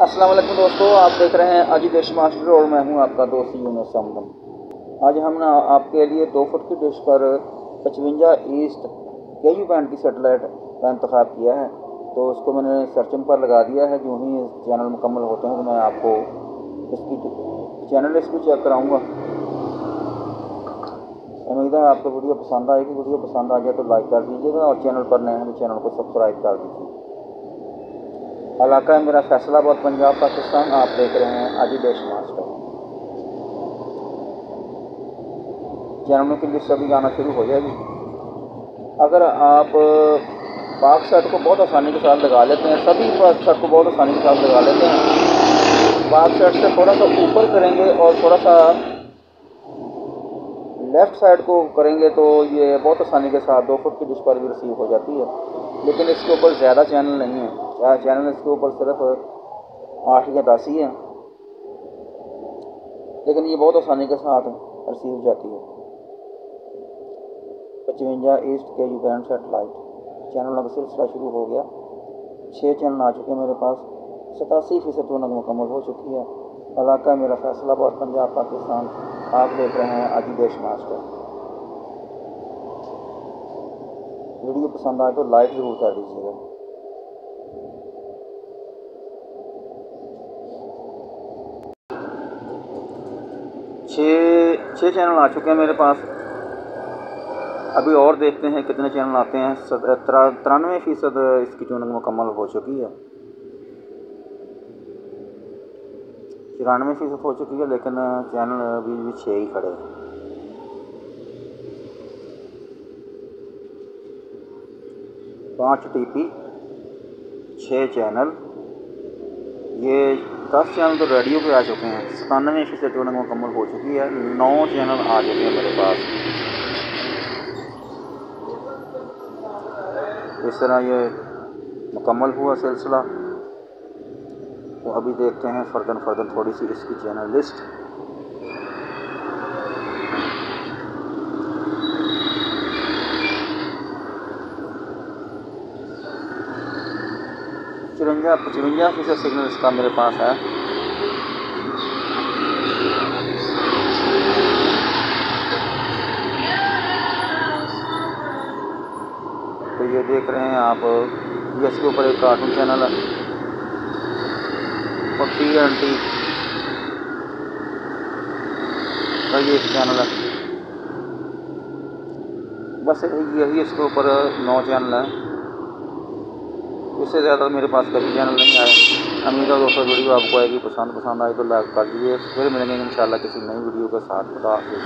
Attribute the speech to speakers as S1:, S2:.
S1: अस्सलाम वालेकुम दोस्तों, आप देख रहे हैं अजी देश मास्टर और मैं हूं आपका दोस्त यूनुस हमदम। आज हमने आपके लिए 2 फुट की डिश पर 55 ईस्ट KU बैंड की सेटेलाइट का इंतखाब किया है। तो उसको मैंने सर्चिंग पर लगा दिया है। जो ही चैनल मुकम्मल होते हैं तो मैं आपको इसकी चैनल लिस्ट भी चेक कराऊँगा। उम्मीद है आपको वीडियो पसंद आएगी। वीडियो पसंद आ जाए तो लाइक कर दीजिएगा और चैनल पर नए हैं तो चैनल को सब्सक्राइब कर दीजिए। इलाका है मेरा फैसलाबाद, पंजाब, पाकिस्तान। आप देख रहे हैं अजी देश मास्टर। चैनलों की लिस्ट अभी आना शुरू हो जाएगी। अगर आप पाक सेट को बहुत आसानी के साथ लगा लेते हैं, सभी पाक सेट को बहुत आसानी के साथ लगा लेते हैं। पाक सेट से थोड़ा सा ऊपर करेंगे और थोड़ा सा लेफ़्ट साइड को करेंगे तो ये बहुत आसानी के साथ 2 फुट की डिश पर भी रिसीव हो जाती है। लेकिन इसके ऊपर ज़्यादा चैनल नहीं है। चैनल इसके ऊपर सिर्फ 8 या 10 ही हैं, लेकिन ये बहुत आसानी के साथ रिसीव हो जाती है। 55 ईस्ट KU बैंड सेटेलाइट चैनलों का सिलसिला शुरू हो गया। 6 चैनल आ चुके हैं मेरे पास। 87% ट्यूनिंग मुकम्मल हो चुकी है। इलाका मेरा फैसलाबाद, पंजाब, पाकिस्तान। आप देख रहे हैं अजी देश मास्टर। वीडियो पसंद आए तो लाइक ज़रूर कर दीजिएगा। छः चैनल आ चुके हैं मेरे पास। अभी और देखते हैं कितने चैनल आते हैं। 93% इसकी ट्यूनिंग मुकम्मल हो चुकी है। 94% हो चुकी है, लेकिन चैनल अभी भी 6 ही खड़े हैं। 5 TP, 6 चैनल। ये 10 चैनल तो रेडियो पे आ चुके हैं। 97% ट्यूनिंग मुकम्मल हो चुकी है। 9 चैनल आ चुके हैं मेरे पास। इस तरह ये मुकम्मल हुआ सिलसिला। तो अभी देखते हैं फर्दन थोड़ी सी इसकी चैनल लिस्ट। चुरंजा फीसद सिग्नल इसका मेरे पास है। तो ये देख रहे हैं आप, ये इसके ऊपर एक कार्टून चैनल है और TNT का ये एक चैनल है। बस यही इसके ऊपर 9 चैनल हैं। इससे ज़्यादा मेरे पास कभी चैनल नहीं आए। उम्मीद है दोस्तों वीडियो आपको आएगी। पसंद आए तो लाइक कर दीजिए। फिर मिलेंगे इंशाल्लाह किसी नई वीडियो के साथ। खुदा हाफिज़।